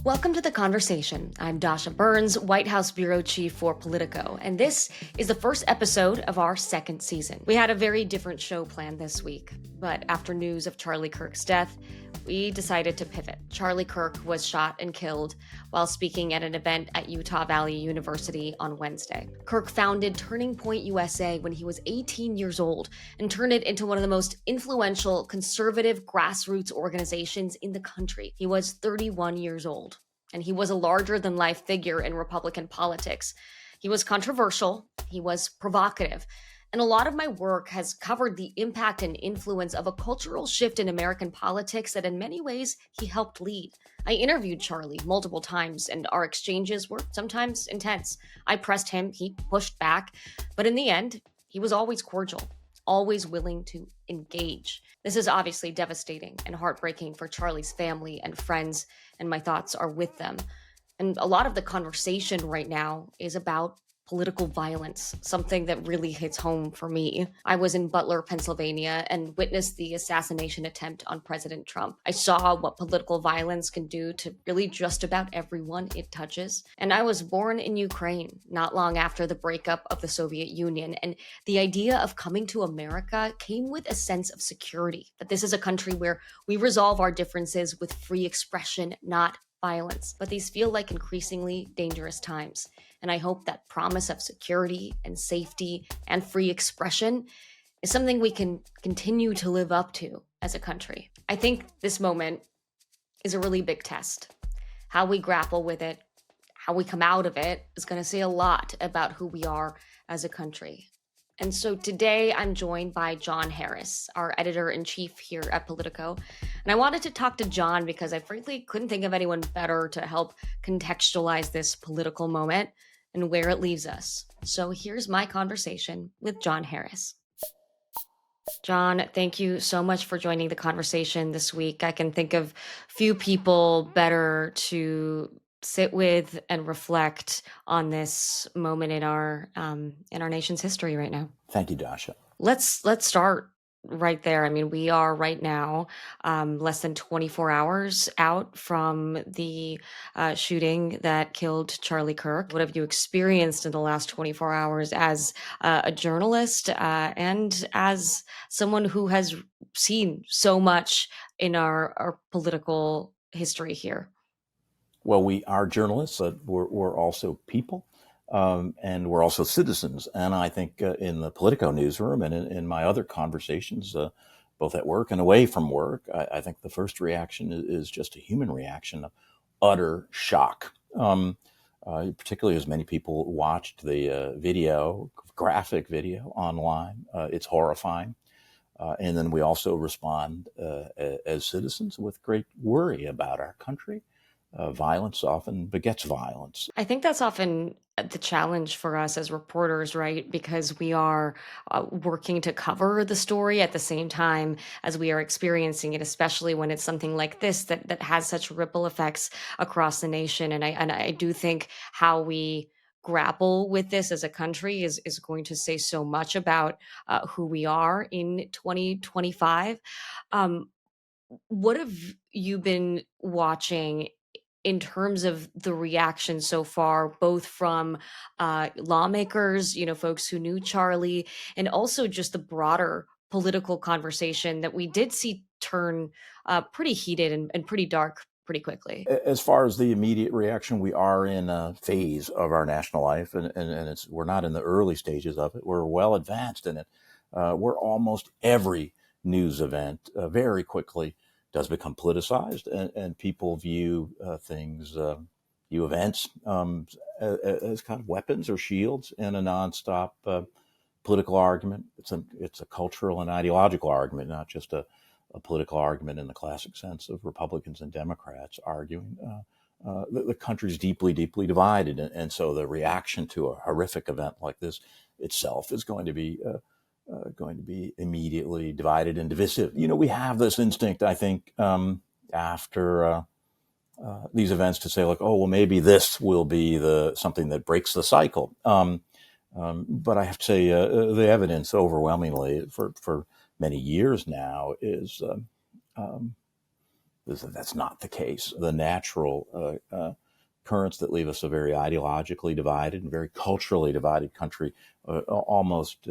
Welcome to The Conversation. I'm Dasha Burns, White House Bureau Chief for Politico, and this is the first episode of our second season. We had a very different show planned this week, but after news of Charlie Kirk's death, we decided to pivot. Charlie Kirk was shot and killed while speaking at an event at Utah Valley University on Wednesday. Kirk founded Turning Point USA when he was 18 years old and turned it into one of the most influential conservative grassroots organizations in the country. He was 31 years old, and he was a larger-than-life figure in Republican politics. He was controversial, he was provocative, and a lot of my work has covered the impact and influence of a cultural shift in American politics that in many ways he helped lead. I interviewed Charlie multiple times, and our exchanges were sometimes intense. I pressed him, he pushed back, but in the end, he was always cordial, always willing to engage. This is obviously devastating and heartbreaking for Charlie's family and friends, and my thoughts are with them. And a lot of the conversation right now is about political violence, something that really hits home for me. I was in Butler, Pennsylvania, and witnessed the assassination attempt on President Trump. I saw what political violence can do to really just about everyone it touches. And I was born in Ukraine, not long after the breakup of the Soviet Union. And the idea of coming to America came with a sense of security, that this is a country where we resolve our differences with free expression, not violence. But these feel like increasingly dangerous times. And I hope that promise of security and safety and free expression is something we can continue to live up to as a country. I think this moment is a really big test. How we grapple with it, how we come out of it is going to say a lot about who we are as a country. And so today I'm joined by John Harris, our editor-in-chief here at Politico. And I wanted to talk to John because I frankly couldn't think of anyone better to help contextualize this political moment and where it leaves us. So here's my conversation with John Harris. John, thank you so much for joining the conversation this week. I can think of few people better to sit with and reflect on this moment in our nation's history right now. Thank you, Dasha. Let's start right there. I mean, we are right now less than 24 hours out from the shooting that killed Charlie Kirk. What have you experienced in the last 24 hours as a journalist and as someone who has seen so much in our political history here? Well, we are journalists, but we're also people. And we're also citizens. And I think in the Politico newsroom and in my other conversations, both at work and away from work, I think the first reaction is just a human reaction of utter shock. Particularly as many people watched the graphic video online. It's horrifying. And then we also respond as citizens with great worry about our country. Violence often begets violence. I think that's often the challenge for us as reporters, right? Because we are working to cover the story at the same time as we are experiencing it, especially when it's something like this that has such ripple effects across the nation. And I do think how we grapple with this as a country is going to say so much about who we are in 2025. What have you been watching in terms of the reaction so far, both from lawmakers, folks who knew Charlie, and also just the broader political conversation that we did see turn pretty heated and pretty dark pretty quickly? As far as the immediate reaction, we are in a phase of our national life, and we're not in the early stages of it. We're well advanced in it. Where almost every news event very quickly does become politicized, and people view events as kind of weapons or shields in a nonstop political argument. It's a cultural and ideological argument, not just a political argument in the classic sense of Republicans and Democrats arguing. The country's deeply, deeply divided, and so the reaction to a horrific event like this itself is going to be immediately divided and divisive. We have this instinct, I think, after these events to say, like, oh, well, maybe this will be something that breaks the cycle. But I have to say, the evidence overwhelmingly for many years now is That's not the case. The natural currents that leave us a very ideologically divided and very culturally divided country almost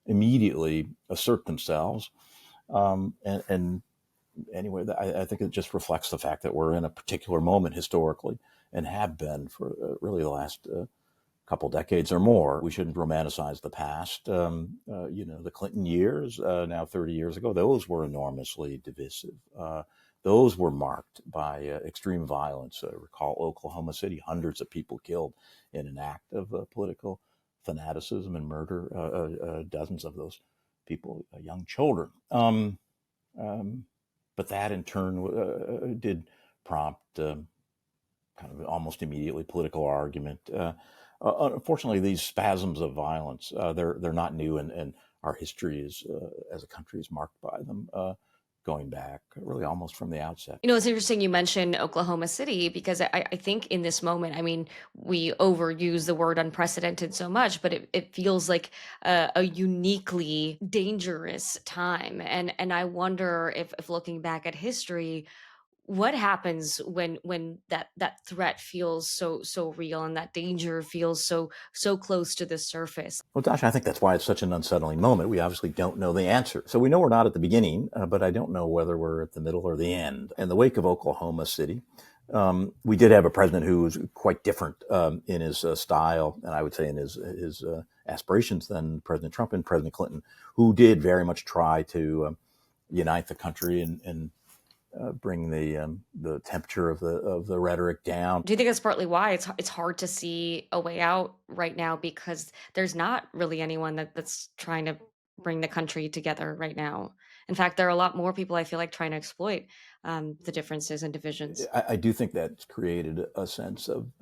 immediately assert themselves. And anyway, I think it just reflects the fact that we're in a particular moment historically and have been for really the last couple decades or more. We shouldn't romanticize the past. The Clinton years, now 30 years ago, those were enormously divisive. Those were marked by extreme violence. Recall Oklahoma City, hundreds of people killed in an act of political fanaticism and murder, dozens of those people, young children. But that in turn did prompt kind of almost immediately political argument. Unfortunately, these spasms of violence, they're not new, and our history is, as a country, is marked by them. Going back really almost from the outset. It's interesting you mentioned Oklahoma City because I think in this moment, I mean, we overuse the word unprecedented so much, but it feels like a uniquely dangerous time. And I wonder if looking back at history, what happens when that threat feels so real and that danger feels so close to the surface? Well, Dasha, I think that's why it's such an unsettling moment. We obviously don't know the answer. So we know we're not at the beginning, but I don't know whether we're at the middle or the end. In the wake of Oklahoma City, we did have a president who was quite different in his style, and I would say in his aspirations than President Trump and President Clinton, who did very much try to unite the country and bring the temperature of the rhetoric down. Do you think that's partly why it's hard to see a way out right now because there's not really anyone that's trying to bring the country together right now? In fact, there are a lot more people I feel like trying to exploit the differences and divisions. I do think that's created a sense of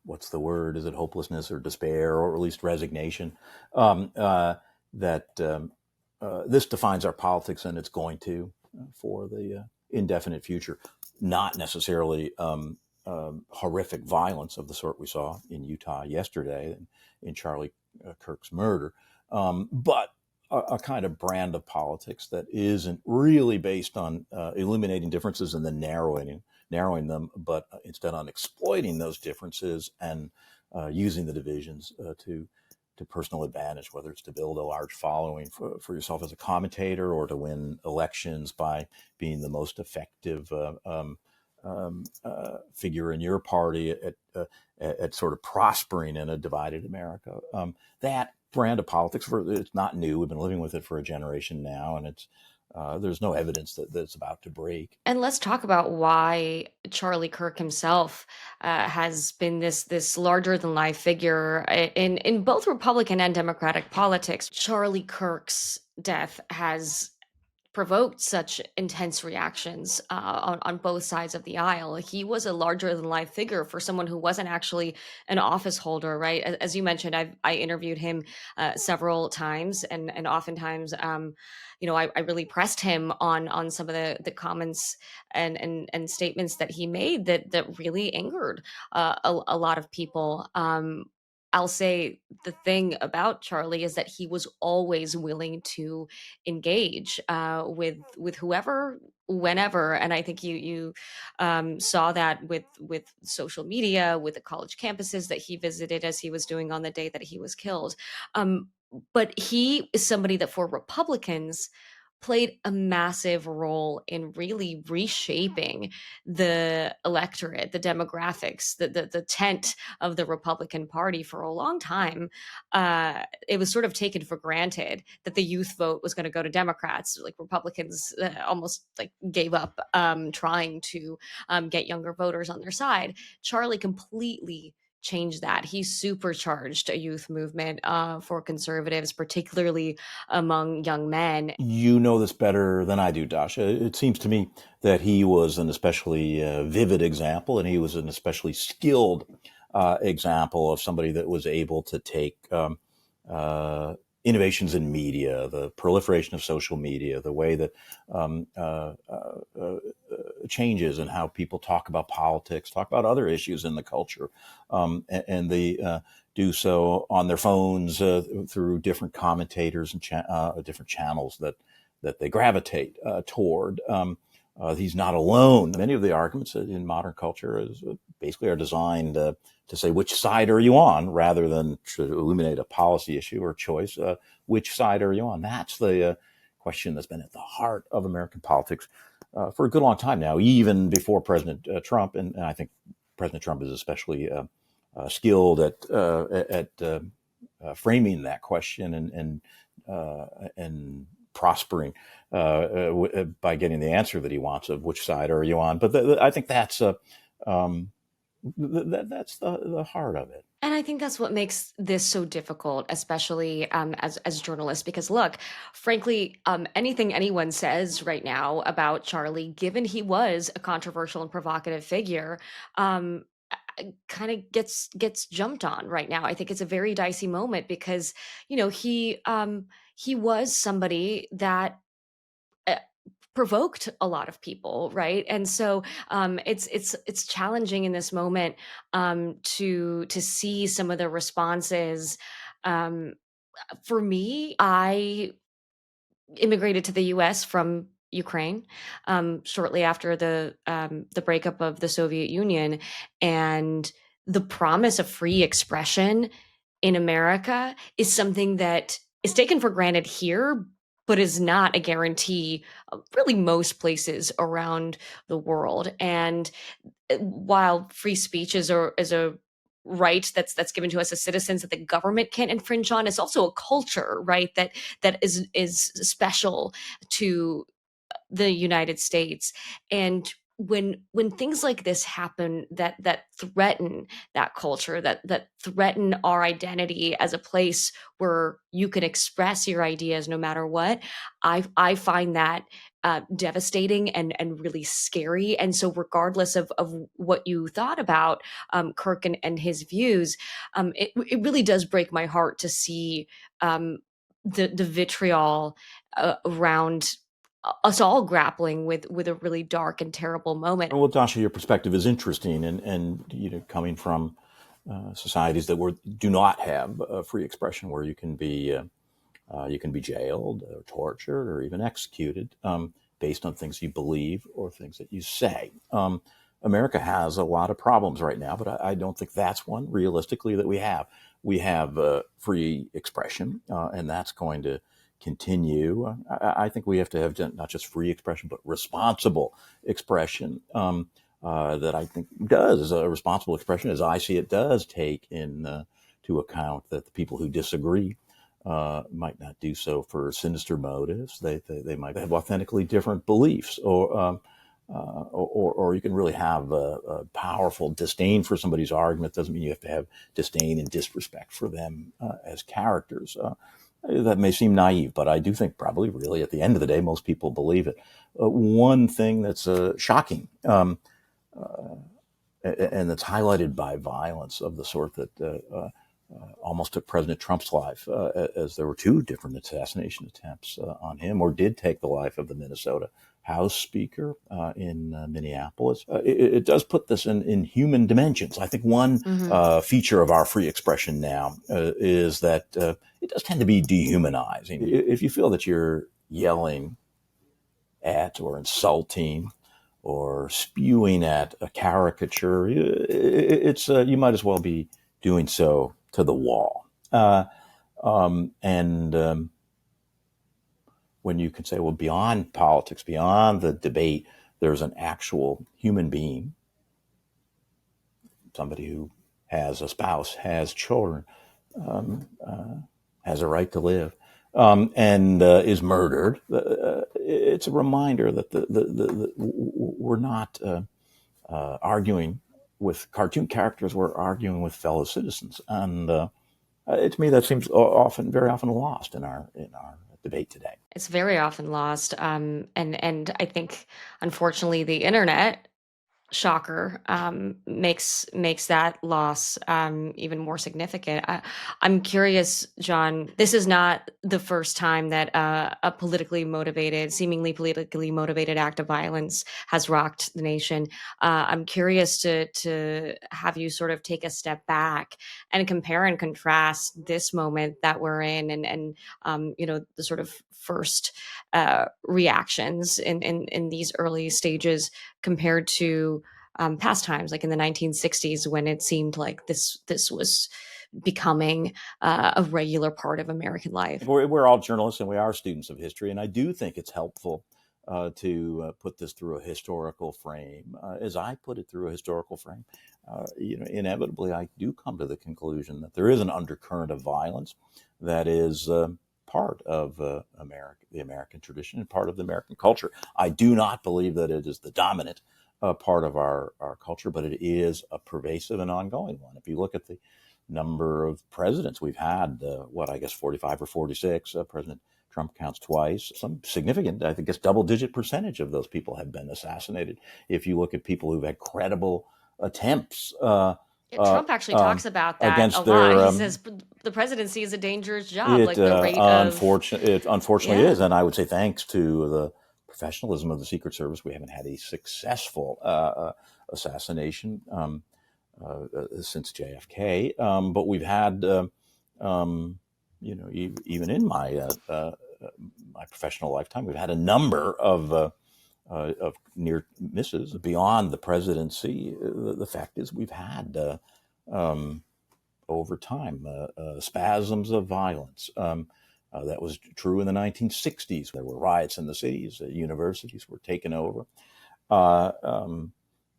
what's the word? Is it hopelessness or despair or at least resignation? That this defines our politics, and it's going to for the indefinite future. Not necessarily horrific violence of the sort we saw in Utah yesterday in Charlie Kirk's murder, but a kind of brand of politics that isn't really based on eliminating differences and then narrowing them, but instead on exploiting those differences and using the divisions to personal advantage, whether it's to build a large following for yourself as a commentator or to win elections by being the most effective figure in your party at sort of prospering in a divided America. That brand of politics, it's not new. We've been living with it for a generation now, and there's no evidence that it's about to break. And let's talk about why Charlie Kirk himself has been this larger than life figure in both Republican and Democratic politics. Charlie Kirk's death has provoked such intense reactions on both sides of the aisle. He was a larger than life figure for someone who wasn't actually an office holder, right? As you mentioned, I interviewed him several times, and oftentimes, I really pressed him on some of the comments and statements that he made that really angered a lot of people. I'll say the thing about Charlie is that he was always willing to engage with whoever, whenever, and I think you saw that with social media, with the college campuses that he visited, as he was doing on the day that he was killed. But he is somebody that for Republicans played a massive role in really reshaping the electorate, the demographics, the tent of the Republican Party for a long time. It was sort of taken for granted that the youth vote was going to go to Democrats. Like Republicans almost like gave up trying to get younger voters on their side. Charlie completely changed that. He supercharged a youth movement for conservatives, particularly among young men. You know this better than I do, Dasha. It seems to me that he was an especially vivid example, and he was an especially skilled example of somebody that was able to take innovations in media, the proliferation of social media, the way that changes in how people talk about politics, talk about other issues in the culture, and they do so on their phones through different commentators and different channels that that they gravitate toward. He's not alone. Many of the arguments in modern culture basically are designed to say, which side are you on, rather than to illuminate a policy issue or choice. Which side are you on? That's the question that's been at the heart of American politics for a good long time now, even before President Trump. And I think President Trump is especially skilled at framing that question and prospering by getting the answer that he wants of which side are you on. But I think that's that's the heart of it. And I think that's what makes this so difficult, especially as journalists, because look, frankly, anything anyone says right now about Charlie, given he was a controversial and provocative figure, kind of gets jumped on right now. I think it's a very dicey moment because he was somebody that uh, provoked a lot of people, right? And so it's challenging in this moment to see some of the responses. Um, for me, I immigrated to the U.S. from Ukraine shortly after the breakup of the Soviet Union, and the promise of free expression in America is something that is taken for granted here, but is not a guarantee of really most places around the world. And while free speech is a right that's given to us as citizens that the government can't infringe on, it's also a culture, right, that is special to the United States. And when things like this happen that threaten that culture, that threaten our identity as a place where you can express your ideas no matter what, I find that devastating and really scary. And so regardless of what you thought about Kirk and his views, it really does break my heart to see the vitriol around us all grappling with a really dark and terrible moment. Well, Dasha, your perspective is interesting, and coming from societies that do not have free expression, where you can be jailed or tortured or even executed based on things you believe or things that you say. America has a lot of problems right now, but I don't think that's one realistically that we have. We have free expression, and that's going to continue. I think we have to have not just free expression, but responsible expression. That I think does responsible expression, as I see it, does take to account that the people who disagree might not do so for sinister motives. They might have authentically different beliefs, or you can really have a powerful disdain for somebody's argument. Doesn't mean you have to have disdain and disrespect for them as characters. That may seem naive, but I do think probably really at the end of the day, most people believe it. One thing that's shocking and that's highlighted by violence of the sort that almost took President Trump's life, as there were two different assassination attempts on him, or did take the life of the Minnesota House Speaker in Minneapolis. It does put this in human dimensions. I think one feature of our free expression now is that it does tend to be dehumanizing. If you feel that you're yelling at or insulting or spewing at a caricature, it's you might as well be doing so to the wall. And when you can say, well, beyond politics, beyond the debate, there's an actual human being, somebody who has a spouse, has children, has a right to live, and is murdered. It's a reminder that we're not arguing with cartoon characters, we're arguing with fellow citizens. And to me, that seems very often lost in our debate today. It's very often lost, and I think unfortunately the internet, shocker, makes that loss even more significant. I'm curious, John. This is not the first time that a seemingly politically motivated act of violence has rocked the nation. I'm curious to have you sort of take a step back and compare and contrast this moment that we're in, and the sort of first reactions in these early stages compared to past times, like in the 1960s, when it seemed like this was becoming a regular part of American life. We're all journalists and we are students of history, and I do think it's helpful to put this through a historical frame. As I put it through a historical frame, inevitably I do come to the conclusion that there is an undercurrent of violence that is part of the American tradition and part of the American culture. I do not believe that it is the dominant part of our culture, but it is a pervasive and ongoing one. If you look at the number of presidents we've had, 45 or 46, President Trump counts twice. Some significant, I think it's double-digit percentage of those people have been assassinated. If you look at people who've had credible attempts, Trump actually talks about that against a their, lot. He says the presidency is a dangerous job, like the rate it unfortunately is, and I would say thanks to the professionalism of the Secret Service, we haven't had a successful assassination since JFK. But we've had, even in my my professional lifetime, we've had a number of near misses beyond the presidency. The fact is, we've had over time spasms of violence. That was true in the 1960s. There were riots in the cities. Universities were taken over.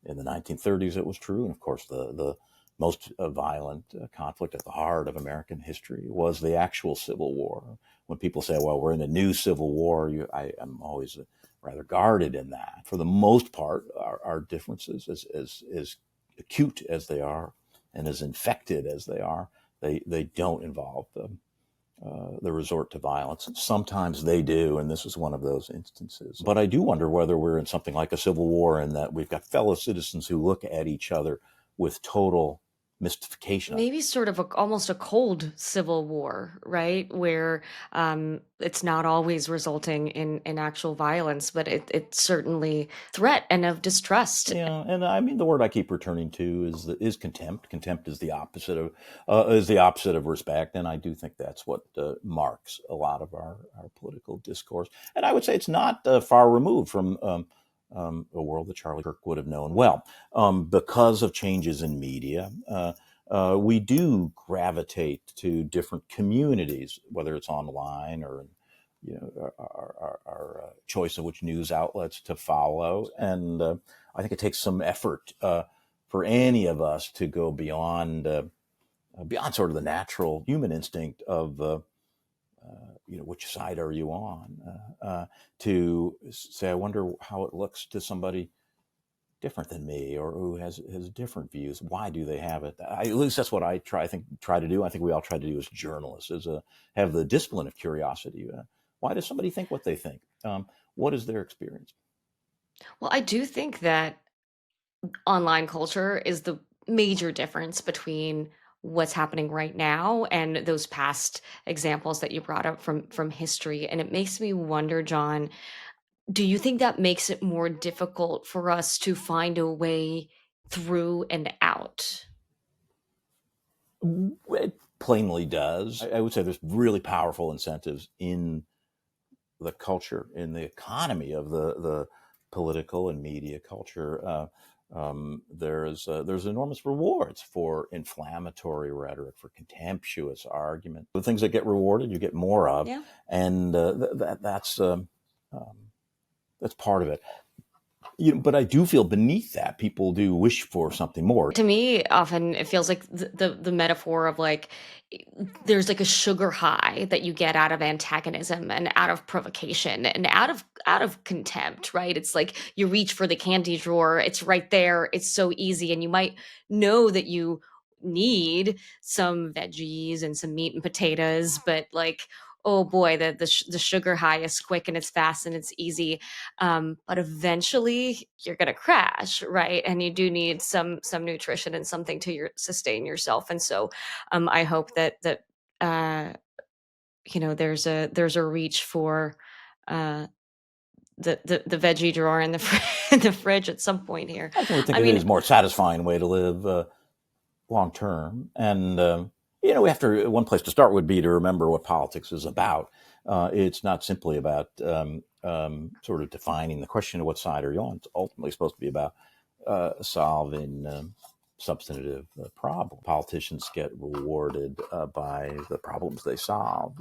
In the 1930s, it was true. And of course, the most violent conflict at the heart of American history was the actual Civil War. When people say, well, we're in a new Civil War, I am always rather guarded in that. For the most part, our differences, as acute as they are and as infected as they are, they don't involve the resort to violence. Sometimes they do, and this is one of those instances. But I do wonder whether we're in something like a civil war, in that we've got fellow citizens who look at each other with total mystification. Maybe sort of almost a cold civil war, right? Where it's not always resulting in actual violence, but it's certainly threat and of distrust. Yeah, and I mean, the word I keep returning to is contempt. Contempt is the opposite of respect, and I do think that's what marks a lot of our political discourse. And I would say it's not far removed from a world that Charlie Kirk would have known well. Because of changes in media, we do gravitate to different communities, whether it's online or our choice of which news outlets to follow. And I think it takes some effort for any of us to go beyond sort of the natural human instinct of which side are you on, to say, I wonder how it looks to somebody different than me, or who has different views. Why do they have it? At least that's what I try to do. I think we all try to do as journalists, have the discipline of curiosity. Why does somebody think what they think? What is their experience? Well, I do think that online culture is the major difference between what's happening right now and those past examples that you brought up from history. And it makes me wonder, John, do you think that makes it more difficult for us to find a way through and out? It plainly does. I would say there's really powerful incentives in the culture, in the economy of the political and media culture. There's enormous rewards for inflammatory rhetoric, for contemptuous argument. The things that get rewarded, you get more of, Yeah. and that's part of it. But I do feel beneath that people do wish for something more. To me, often it feels like the metaphor of like there's like a sugar high that you get out of antagonism and out of provocation and out of contempt, right? It's like you reach for the candy drawer, it's right there, it's so easy, and you might know that you need some veggies and some meat and potatoes, but like, oh boy, the sugar high is quick and it's fast and it's easy, but eventually you're gonna crash, right? And you do need some nutrition and something to sustain yourself. And so, I hope that there's a reach for uh, the veggie drawer in the in the fridge at some point here. I think I it mean, is a more satisfying way to live long term. And, one place to start would be to remember what politics is about. It's not simply about sort of defining the question of what side are you on. It's ultimately supposed to be about solving substantive problems. Politicians get rewarded by the problems they solve.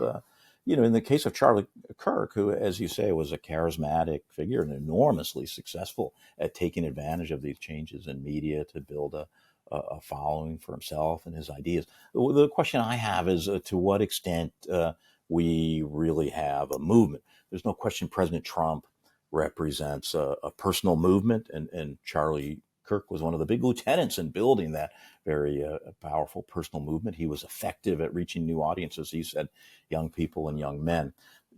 In the case of Charlie Kirk, who, as you say, was a charismatic figure and enormously successful at taking advantage of these changes in media to build a following for himself and his ideas. The question I have is to what extent we really have a movement. There's no question President Trump represents a personal movement, and Charlie Kirk was one of the big lieutenants in building that very powerful personal movement. He was effective at reaching new audiences. He said young people and young men.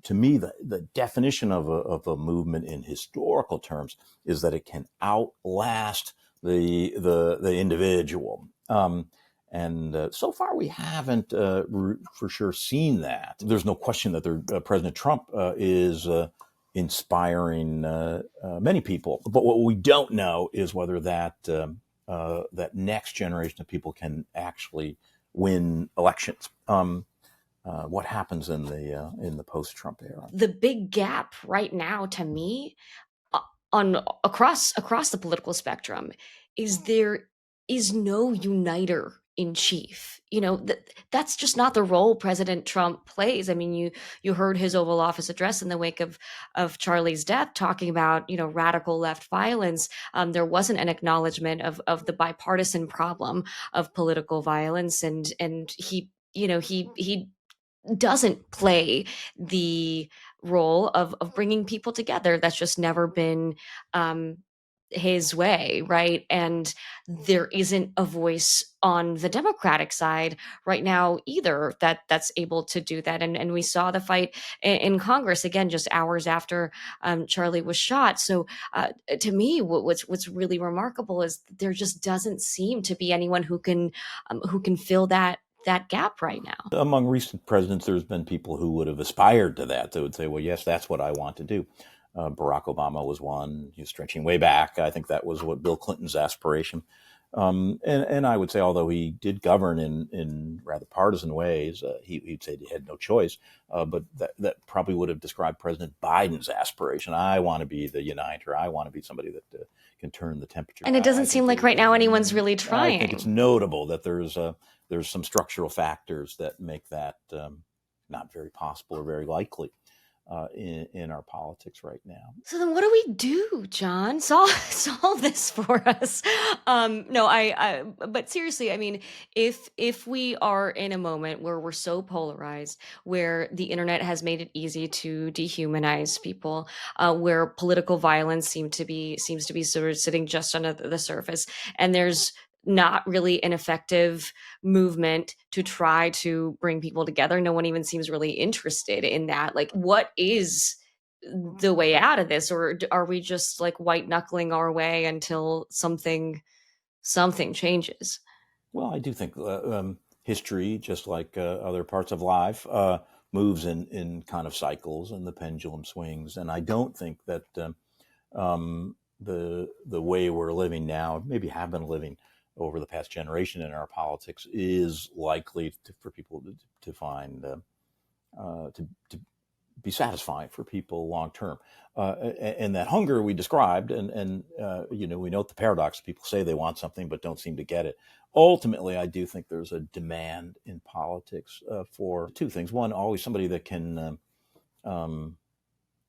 To me, the definition of a movement in historical terms is that it can outlast the individual. And so far, we haven't for sure seen that. There's no question that President Trump is inspiring many people. But what we don't know is whether that next generation of people can actually win elections. What happens in the post-Trump era? The big gap right now, to me, on across the political spectrum, is there is no uniter in chief. That's just not the role President Trump plays. I mean, you heard his Oval Office address in the wake of Charlie's death, talking about radical left violence. There wasn't an acknowledgement of the bipartisan problem of political violence, and he doesn't play the role of bringing people together. That's just never been his way, right? And there isn't a voice on the Democratic side right now either that's able to do that. And we saw the fight in Congress again just hours after Charlie was shot. So to me, what's really remarkable is there just doesn't seem to be anyone who can fill that gap right now. Among recent presidents, there's been people who would have aspired to that. They would say, well, yes, that's what I want to do. Barack Obama was one. He was stretching way back. I think that was what Bill Clinton's aspiration. And I would say, although he did govern in rather partisan ways, he'd say he had no choice. But that probably would have described President Biden's aspiration. I want to be the uniter. I want to be somebody that can turn the temperature. And it doesn't seem like right now anyone's really trying. I think it's notable that there's some structural factors that make that not very possible or very likely in our politics right now. So then what do we do, John? Solve this for us. No, but seriously, I mean, if we are in a moment where we're so polarized, where the internet has made it easy to dehumanize people, where political violence seems to be sort of sitting just under the surface, and there's not really an effective movement to try to bring people together. No one even seems really interested in that. Like, what is the way out of this? Or are we just like white knuckling our way until something changes? Well, I do think history, just like other parts of life, moves in kind of cycles, and the pendulum swings. And I don't think that the way we're living now, maybe have been living over the past generation in our politics, is likely for people to find to be satisfying for people long term. And that hunger we described, and we note the paradox. People say they want something but don't seem to get it. Ultimately, I do think there's a demand in politics for two things. One, always somebody that can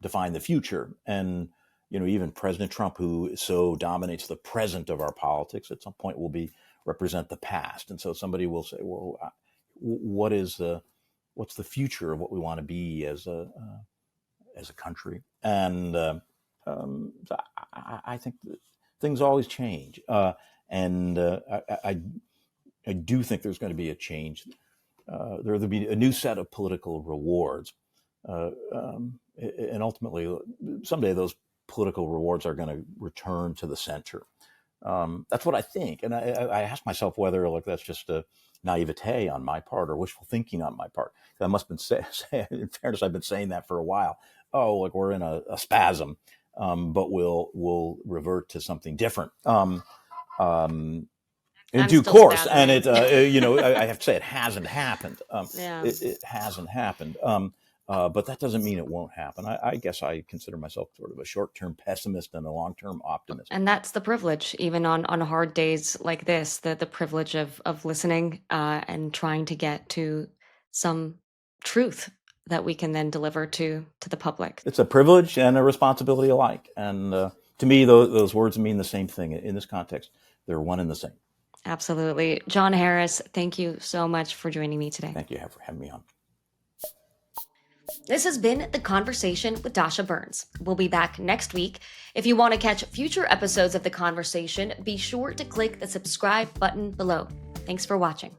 define the future. And even President Trump, who so dominates the present of our politics, at some point will represent the past. And so somebody will say, well, what's the future of what we want to be as a country? And so I think that things always change. And I do think there's going to be a change. There'll be a new set of political rewards. And ultimately, someday those political rewards are going to return to the center. That's what I think. And I ask myself whether that's just a naivete on my part or wishful thinking on my part. I must have been in fairness, I've been saying that for a while. Oh, like we're in a spasm, but we'll revert to something different. In due course. Spasming. And it, I have to say it hasn't happened. Yeah. It hasn't happened. But that doesn't mean it won't happen. I guess I consider myself sort of a short-term pessimist and a long-term optimist. And that's the privilege, even on hard days like this, the privilege of listening and trying to get to some truth that we can then deliver to the public. It's a privilege and a responsibility alike. And to me, those words mean the same thing in this context. They're one and the same. Absolutely. John Harris, thank you so much for joining me today. Thank you for having me on. This has been The Conversation with Dasha Burns. We'll be back next week. If you want to catch future episodes of The Conversation, be sure to click the subscribe button below. Thanks for watching.